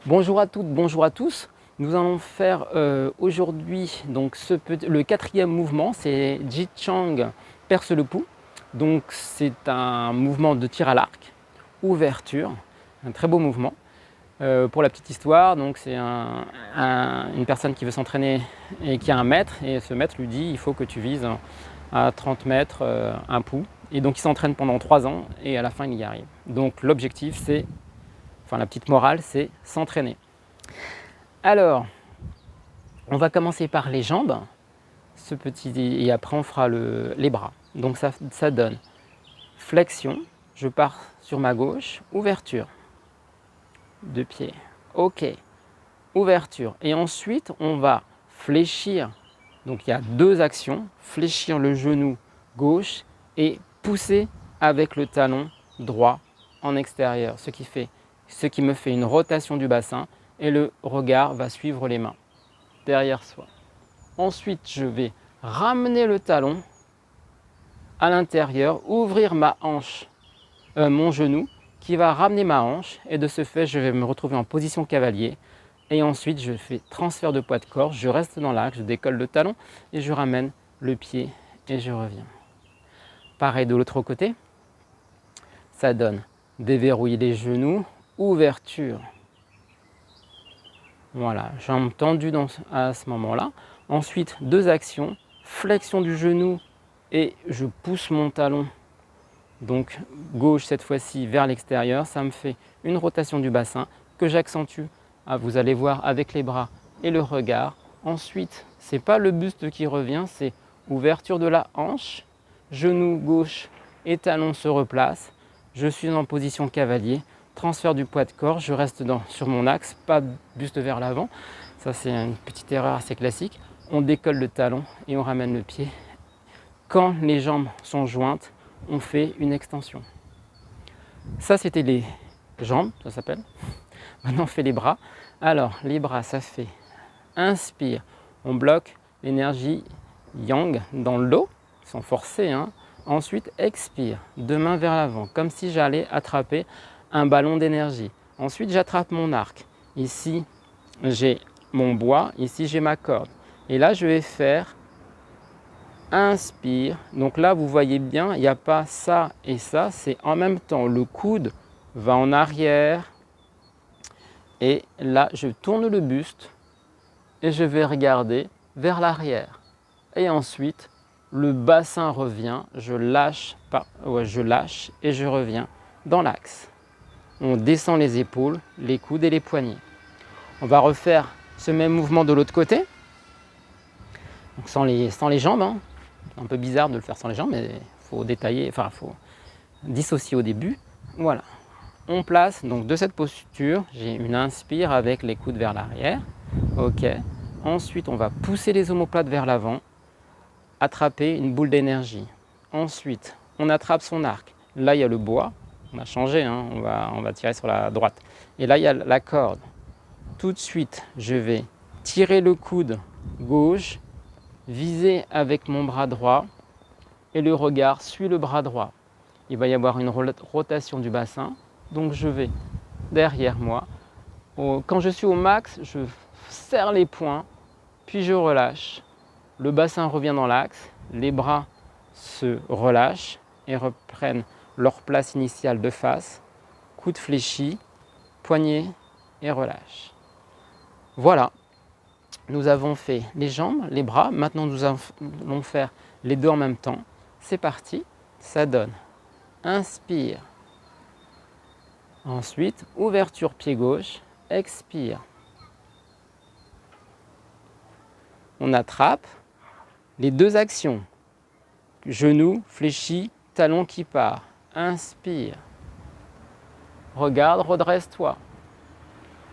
Bonjour à toutes, bonjour à tous. Nous allons faire aujourd'hui donc le quatrième mouvement, c'est Ji Chang perce le pouls. Donc c'est un mouvement de tir à l'arc, ouverture, un très beau mouvement. Pour la petite histoire, donc c'est une personne qui veut s'entraîner et qui a un maître, et ce maître lui dit il faut que tu vises à 30 mètres un pouls. Et donc il s'entraîne pendant 3 ans et à la fin il y arrive. Donc l'objectif c'est, enfin la petite morale, c'est s'entraîner. Alors, on va commencer par les jambes, et après on fera les bras. Donc ça donne flexion, je pars sur ma gauche, ouverture, deux pieds, ok, ouverture. Et ensuite on va fléchir, donc il y a deux actions, fléchir le genou gauche et pousser avec le talon droit en extérieur, ce qui me fait une rotation du bassin et le regard va suivre les mains derrière soi. Ensuite, je vais ramener le talon à l'intérieur, ouvrir ma hanche, mon genou qui va ramener ma hanche, et de ce fait, je vais me retrouver en position cavalier. Et ensuite, je fais transfert de poids de corps, je reste dans l'axe, je décolle le talon et je ramène le pied et je reviens. Pareil de l'autre côté, ça donne déverrouiller les genoux, ouverture. Voilà, jambes tendues à ce moment-là. Ensuite, deux actions, flexion du genou et je pousse mon talon, donc gauche cette fois-ci vers l'extérieur. Ça me fait une rotation du bassin que j'accentue, vous allez voir, avec les bras et le regard. Ensuite, ce n'est pas le buste qui revient, c'est ouverture de la hanche, genou gauche et talon se replacent. Je suis en position cavalier, transfert du poids de corps, je reste sur mon axe, pas buste vers l'avant. Ça, c'est une petite erreur assez classique. On décolle le talon et on ramène le pied. Quand les jambes sont jointes, on fait une extension. Ça, c'était les jambes, ça s'appelle. Maintenant, on fait les bras. Alors, les bras, ça fait inspire. On bloque l'énergie yang dans le dos, sans forcer, hein. Ensuite, expire, deux mains vers l'avant, comme si j'allais attraper un ballon d'énergie. Ensuite, j'attrape mon arc. Ici, j'ai mon bois, ici, j'ai ma corde. Et là, je vais faire inspire. Donc là, vous voyez bien, il n'y a pas ça et ça, c'est en même temps. Le coude va en arrière. Et là, je tourne le buste et je vais regarder vers l'arrière. Et ensuite, le bassin revient, je lâche et je reviens dans l'axe. On descend les épaules, les coudes et les poignets. On va refaire ce même mouvement de l'autre côté, donc sans les jambes, hein. C'est un peu bizarre de le faire sans les jambes, mais il faut détailler, enfin il faut dissocier au début. Voilà. On place donc de cette posture, j'ai une inspire avec les coudes vers l'arrière. Ok. Ensuite, on va pousser les omoplates vers l'avant, attraper une boule d'énergie. Ensuite, on attrape son arc. Là, il y a le bois. On a changé, hein, on va tirer sur la droite. Et là, il y a la corde. Tout de suite, je vais tirer le coude gauche, viser avec mon bras droit, et le regard suit le bras droit. Il va y avoir une rotation du bassin. Donc, je vais derrière moi. Quand je suis au max, je serre les poings, puis je relâche. Le bassin revient dans l'axe, les bras se relâchent et reprennent leur place initiale de face. Coude fléchi, poignet et relâche. Voilà, nous avons fait les jambes, les bras. Maintenant, nous allons faire les deux en même temps. C'est parti, ça donne. Inspire. Ensuite, ouverture pied gauche, expire. On attrape les deux actions. Genou fléchi, talon qui part. Inspire. Regarde, redresse-toi.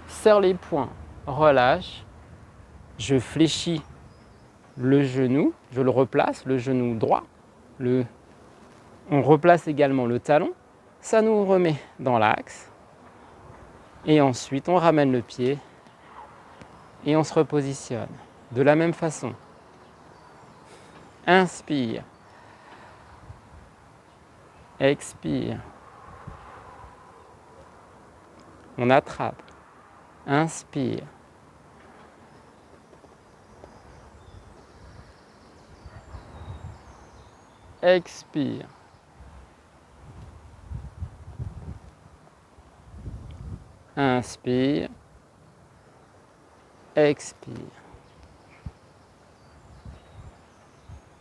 Serre les poings, relâche. Je fléchis le genou, je le replace, le genou droit. On replace également le talon. Ça nous remet dans l'axe. Et ensuite, on ramène le pied et on se repositionne. De la même façon. Inspire. Expire. On attrape. Inspire. Expire. Inspire. Expire.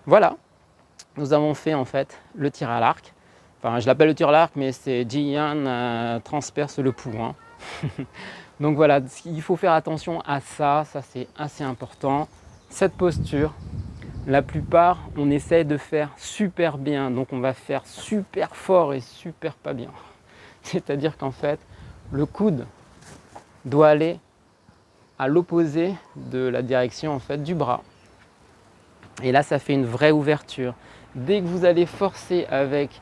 Voilà, nous avons fait en fait le tir à l'arc. Enfin, je l'appelle le tir à l'arc, mais c'est Jiyan transperce le pouls. Hein. Donc voilà, il faut faire attention à ça, ça c'est assez important. Cette posture, la plupart, on essaie de faire super bien, donc on va faire super fort et super pas bien. C'est-à-dire qu'en fait, le coude doit aller à l'opposé de la direction en fait du bras. Et là, ça fait une vraie ouverture. Dès que vous allez forcer avec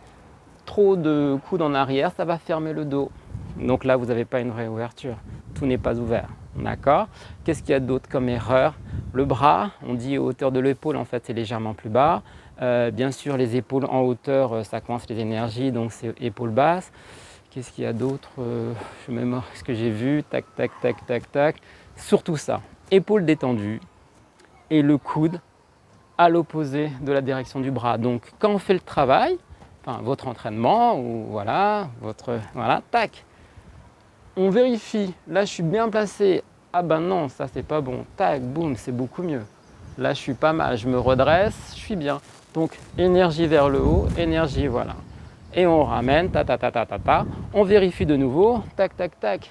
trop de coudes en arrière, ça va fermer le dos. Donc là, vous n'avez pas une vraie ouverture. Tout n'est pas ouvert. D'accord? Qu'est-ce qu'il y a d'autre comme erreur? Le bras, on dit hauteur de l'épaule, en fait, c'est légèrement plus bas. Bien sûr, les épaules en hauteur, ça coince les énergies, donc c'est épaules basses. Qu'est-ce qu'il y a d'autre? Je me mémoire ce que j'ai vu. Tac, tac, tac, tac, tac. Surtout ça. Épaules détendues et le coude à l'opposé de la direction du bras. Donc quand on fait le travail, enfin votre entraînement ou voilà, tac, on vérifie, là je suis bien placé, ah ben non, ça c'est pas bon, tac, boum, c'est beaucoup mieux. Là je suis pas mal, je me redresse, je suis bien. Donc énergie vers le haut, énergie, voilà. Et on ramène, on vérifie de nouveau, tac, tac, tac.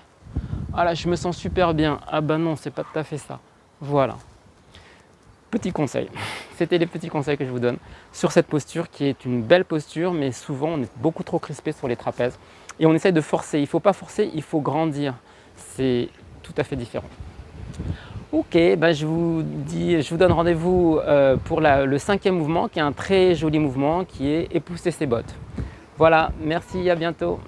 Ah là je me sens super bien, ah ben non, c'est pas tout à fait ça. Voilà. Petit conseil, c'était les petits conseils que je vous donne sur cette posture qui est une belle posture, mais souvent on est beaucoup trop crispé sur les trapèzes et on essaye de forcer. Il ne faut pas forcer, il faut grandir. C'est tout à fait différent. Ok, ben je vous donne rendez-vous pour le 5e mouvement qui est un très joli mouvement qui est épousser ses bottes. Voilà, merci, à bientôt.